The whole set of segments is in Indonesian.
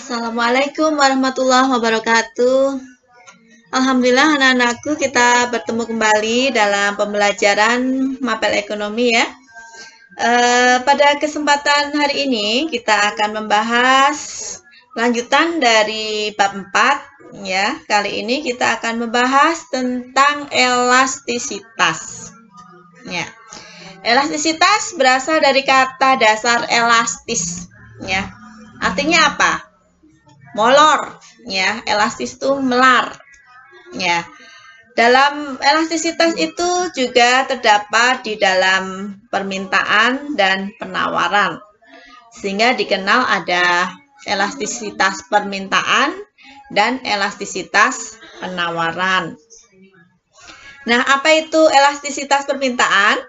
Assalamualaikum warahmatullahi wabarakatuh. Alhamdulillah anak-anakku, kita bertemu kembali dalam pembelajaran mapel ekonomi ya. Pada kesempatan hari ini kita akan membahas lanjutan dari bab 4 ya. Kali ini kita akan membahas tentang elastisitas. Ya. Elastisitas berasal dari kata dasar elastis ya. Artinya apa? Molor ya. Elastis itu melar ya. Dalam elastisitas itu juga terdapat di dalam permintaan dan penawaran, sehingga dikenal ada elastisitas permintaan dan elastisitas penawaran. Nah, apa itu elastisitas permintaan?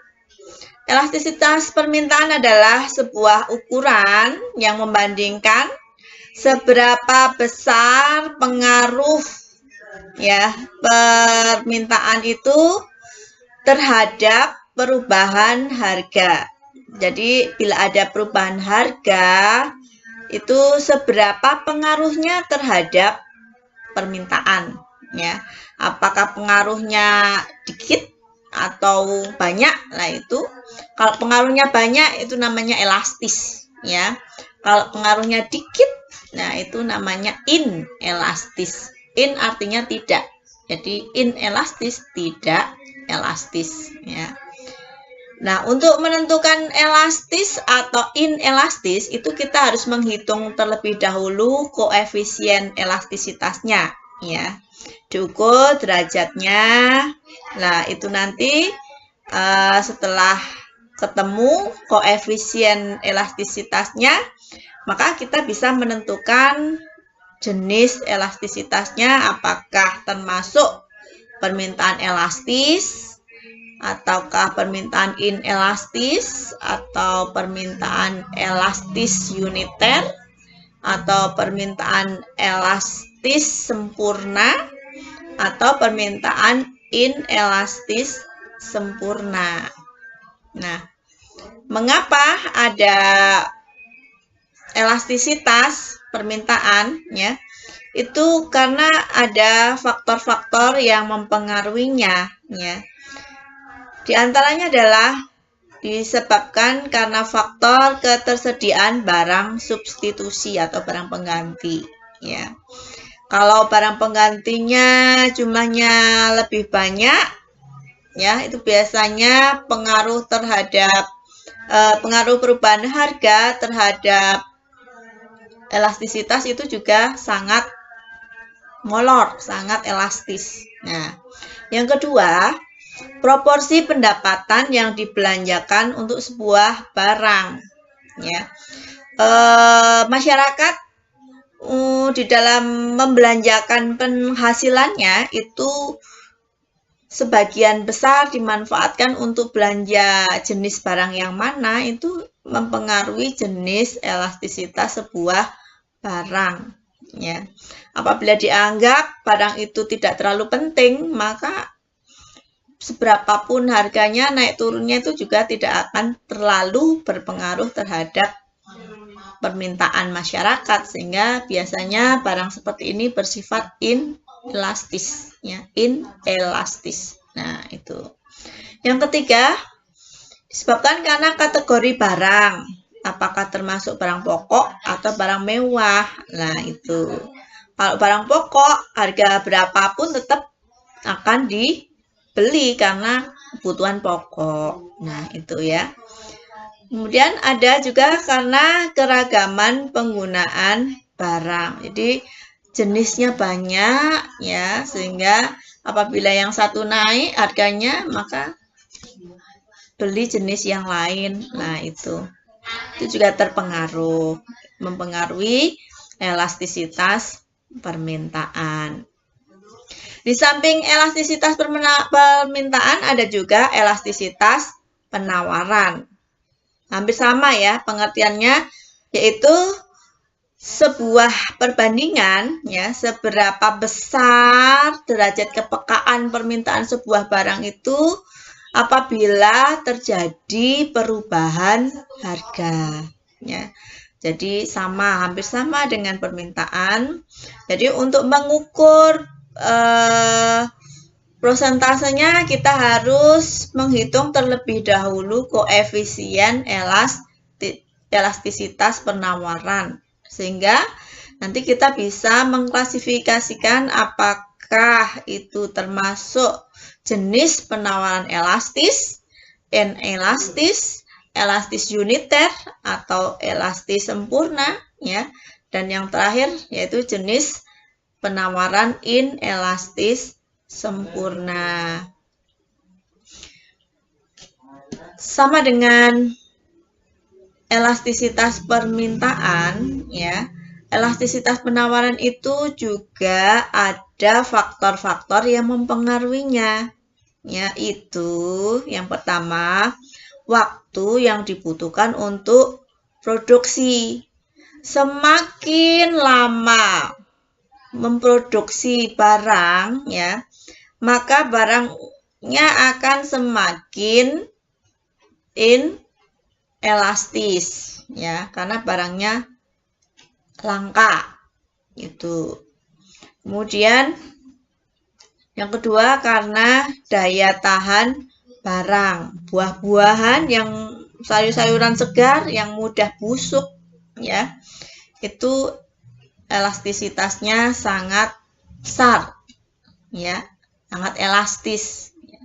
Elastisitas permintaan adalah sebuah ukuran yang membandingkan seberapa besar pengaruh ya permintaan itu terhadap perubahan harga. Jadi bila ada perubahan harga, itu seberapa pengaruhnya terhadap permintaan ya. Apakah pengaruhnya dikit atau banyak? Nah, itu kalau pengaruhnya banyak itu namanya elastis ya. Kalau pengaruhnya dikit, nah itu namanya inelastis. In artinya tidak. Jadi inelastis, tidak elastis ya. Nah, untuk menentukan elastis atau inelastis itu kita harus menghitung terlebih dahulu koefisien elastisitasnya ya. Diukur derajatnya. Nah, itu nanti setelah ketemu koefisien elastisitasnya, maka kita bisa menentukan jenis elastisitasnya, apakah termasuk permintaan elastis, ataukah permintaan inelastis, atau permintaan elastis uniter, atau permintaan elastis sempurna, atau permintaan inelastis sempurna. Nah, mengapa ada elastisitas permintaan ya? Itu karena ada faktor-faktor yang mempengaruhinya ya. Di antaranya adalah disebabkan karena faktor ketersediaan barang substitusi atau barang pengganti ya. Kalau barang penggantinya jumlahnya lebih banyak ya, itu biasanya pengaruh terhadap pengaruh perubahan harga terhadap elastisitas itu juga sangat molor, sangat elastis. Nah, yang kedua, proporsi pendapatan yang dibelanjakan untuk sebuah barang ya. Masyarakat di dalam membelanjakan penghasilannya itu sebagian besar dimanfaatkan untuk belanja jenis barang yang mana, itu mempengaruhi jenis elastisitas sebuah barang ya. Apabila dianggap barang itu tidak terlalu penting, maka seberapapun harganya naik turunnya itu juga tidak akan terlalu berpengaruh terhadap permintaan masyarakat, sehingga biasanya barang seperti ini bersifat inelastis ya, inelastis. Nah, itu. Yang ketiga, disebabkan karena kategori barang, apakah termasuk barang pokok atau barang mewah. Nah, itu. Kalau barang pokok, harga berapapun tetap akan dibeli karena kebutuhan pokok. Nah, itu ya. Kemudian ada juga karena keragaman penggunaan barang. Jadi jenisnya banyak ya, sehingga apabila yang satu naik harganya, maka beli jenis yang lain. Nah, itu juga mempengaruhi elastisitas permintaan. Di samping elastisitas permintaan ada juga elastisitas penawaran. Hampir sama ya pengertiannya, yaitu sebuah perbandingan ya, seberapa besar derajat kepekaan permintaan sebuah barang itu apabila terjadi perubahan harga ya. Jadi hampir sama dengan permintaan. Jadi untuk mengukur prosentasenya kita harus menghitung terlebih dahulu koefisien elastisitas penawaran. Sehingga nanti kita bisa mengklasifikasikan apakah itu termasuk jenis penawaran elastis, inelastis, elastis uniter, atau elastis sempurna, ya. Dan yang terakhir yaitu jenis penawaran inelastis sempurna. Sama dengan elastisitas permintaan, ya. Elastisitas penawaran itu juga ada faktor-faktor yang mempengaruhinya, yaitu yang pertama, waktu yang dibutuhkan untuk produksi. Semakin lama memproduksi barang, ya, maka barangnya akan semakin inelastis, ya, karena barangnya langka itu. Kemudian yang kedua, karena daya tahan barang, buah-buahan yang sayur-sayuran segar yang mudah busuk, ya, itu elastisitasnya sangat besar, ya, sangat elastis, ya.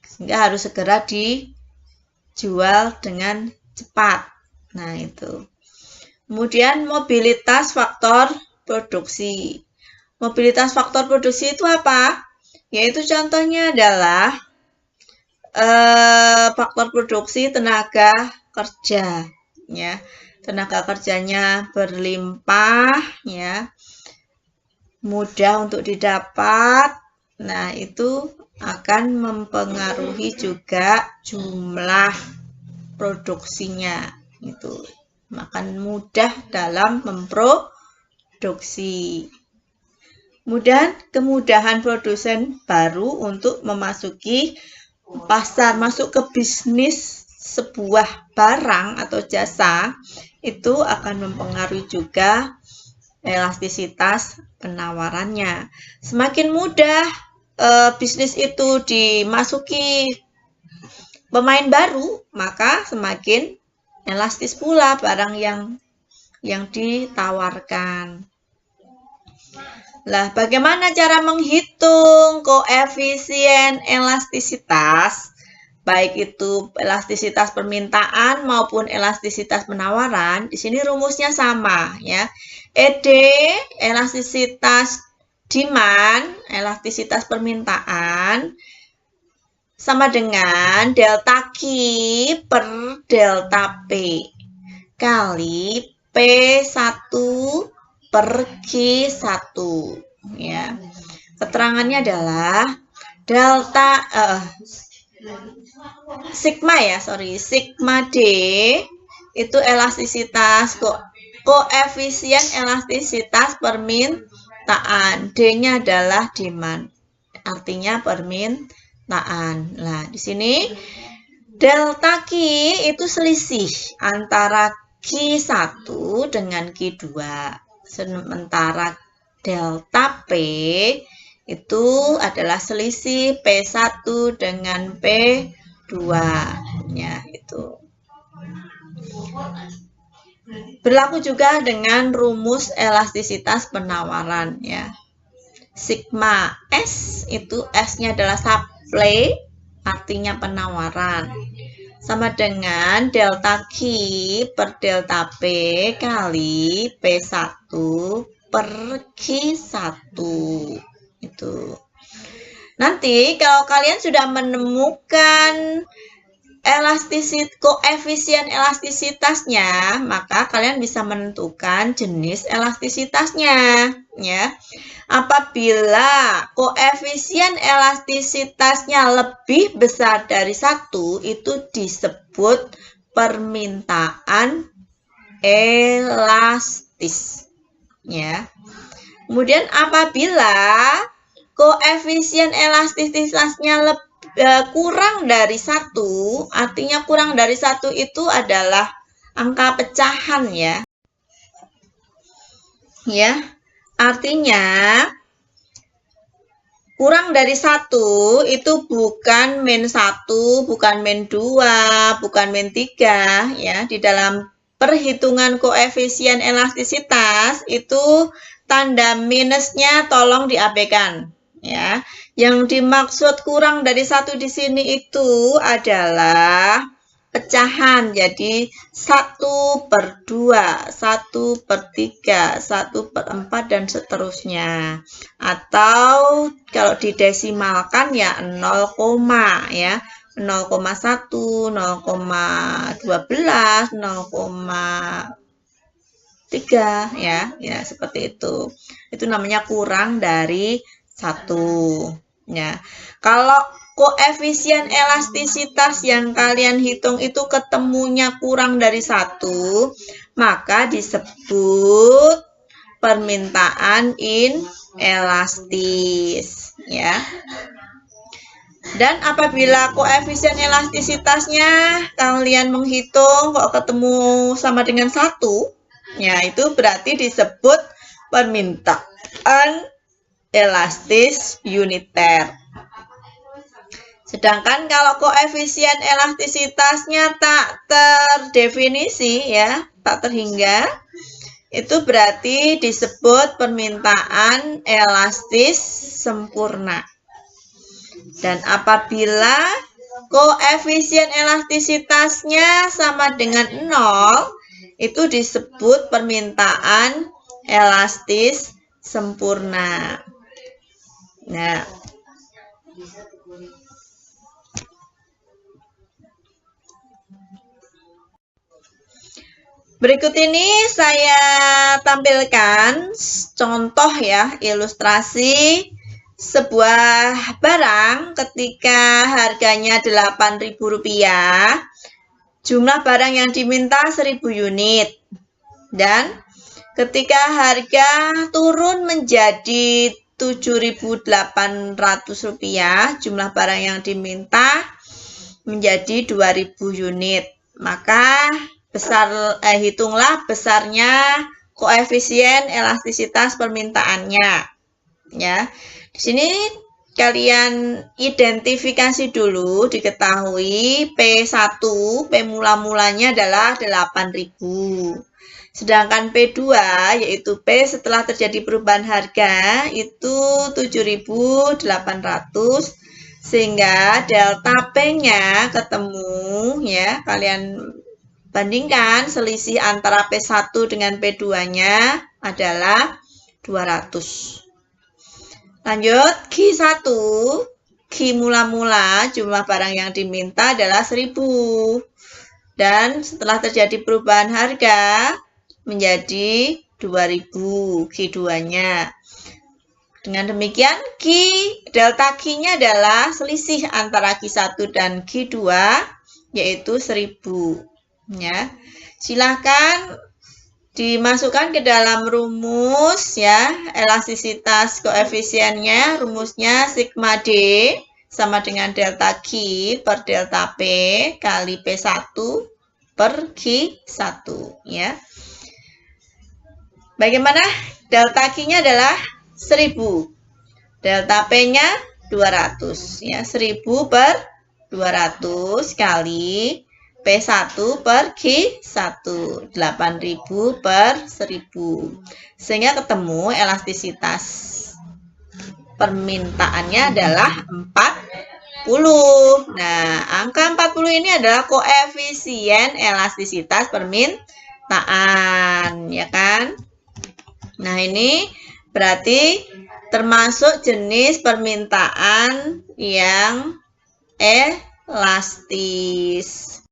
Sehingga harus segera dijual dengan cepat. Nah, itu. Kemudian mobilitas faktor produksi. Mobilitas faktor produksi itu apa? Yaitu contohnya adalah faktor produksi tenaga kerja, ya. Tenaga kerjanya berlimpah, ya. Mudah untuk didapat. Nah, itu akan mempengaruhi juga jumlah produksinya, itu. Akan mudah dalam memproduksi. Kemudahan produsen baru untuk memasuki pasar, masuk ke bisnis sebuah barang atau jasa, itu akan mempengaruhi juga elastisitas penawarannya. Semakin mudah bisnis itu dimasuki pemain baru, maka semakin elastis pula barang yang ditawarkan. Lah, bagaimana cara menghitung koefisien elastisitas? Baik itu elastisitas permintaan maupun elastisitas penawaran. Di sini rumusnya sama, ya. ED, elastisitas demand, elastisitas permintaan, sama dengan delta Q per delta P kali P1 per Q1, ya. Keterangannya adalah sigma D itu elastisitas koefisien elastisitas permintaan, D-nya adalah demand, artinya permintaan. Nah, di sini delta Q itu selisih antara Q1 dengan Q2. Sementara delta P itu adalah selisih P1 dengan P2, ya, itu. Berlaku juga dengan rumus elastisitas penawaran, ya. Sigma S itu S-nya adalah supply, artinya penawaran. Sama dengan delta Q per delta P kali P1 per Q1. Itu. Nanti kalau kalian sudah menemukan koefisien elastisitasnya, maka kalian bisa menentukan jenis elastisitasnya, ya. Apabila koefisien elastisitasnya lebih besar dari 1, itu disebut permintaan elastis, ya. Kemudian apabila koefisien elastisitasnya kurang dari 1, artinya kurang dari 1 itu adalah angka pecahan ya. Ya, artinya kurang dari 1 itu bukan min 1, bukan min 2, bukan min 3 ya. Di dalam perhitungan koefisien elastisitas itu tanda minusnya tolong diabaikan ya. Yang dimaksud kurang dari 1 di sini itu adalah pecahan, jadi 1/2, 1/3, 1/4 dan seterusnya. Atau kalau didesimalkan ya 0, ya. 0,1, 0,12, 0,3 ya. Ya, seperti itu. Itu namanya kurang dari 1. Ya. Kalau koefisien elastisitas yang kalian hitung itu ketemunya kurang dari 1, maka disebut permintaan inelastis ya. Dan apabila koefisien elastisitasnya kalian menghitung kok ketemu sama dengan 1, ya itu berarti disebut permintaan elastis uniter. Sedangkan kalau koefisien elastisitasnya tak terdefinisi ya, tak terhingga, itu berarti disebut permintaan elastis sempurna. Dan apabila koefisien elastisitasnya sama dengan 0, itu disebut permintaan elastis sempurna. Nah, berikut ini saya tampilkan contoh ya, ilustrasi sebuah barang ketika harganya Rp8.000, jumlah barang yang diminta 1000 unit. Dan ketika harga turun menjadi Rp7.800, jumlah barang yang diminta menjadi 2000 unit. Maka hitunglah besarnya koefisien elastisitas permintaannya. Ya. Di sini kalian identifikasi dulu, diketahui P1, P mula-mulanya adalah 8.000. Sedangkan P2 yaitu P setelah terjadi perubahan harga itu 7.800, sehingga delta P-nya ketemu ya, kalian bandingkan selisih antara P1 dengan P2-nya adalah 200. Lanjut, Q1, Q mula-mula jumlah barang yang diminta adalah 1000. Dan setelah terjadi perubahan harga menjadi 2000, Q2-nya. Dengan demikian, delta Q-nya adalah selisih antara Q1 dan Q2, yaitu 1000. Ya, silahkan dimasukkan ke dalam rumus ya, elastisitas koefisiennya, rumusnya sigma D sama dengan delta Q per delta P kali P1 per Q1 ya. Bagaimana? Delta Q-nya adalah 1000. Delta P-nya 200 ya, 1000 per 200 kali P1 per Q1, 8.000 per 1000. Sehingga ketemu elastisitas permintaannya adalah 40. Nah, angka 40 ini adalah koefisien elastisitas permintaan, ya kan? Nah, ini berarti termasuk jenis permintaan yang elastis.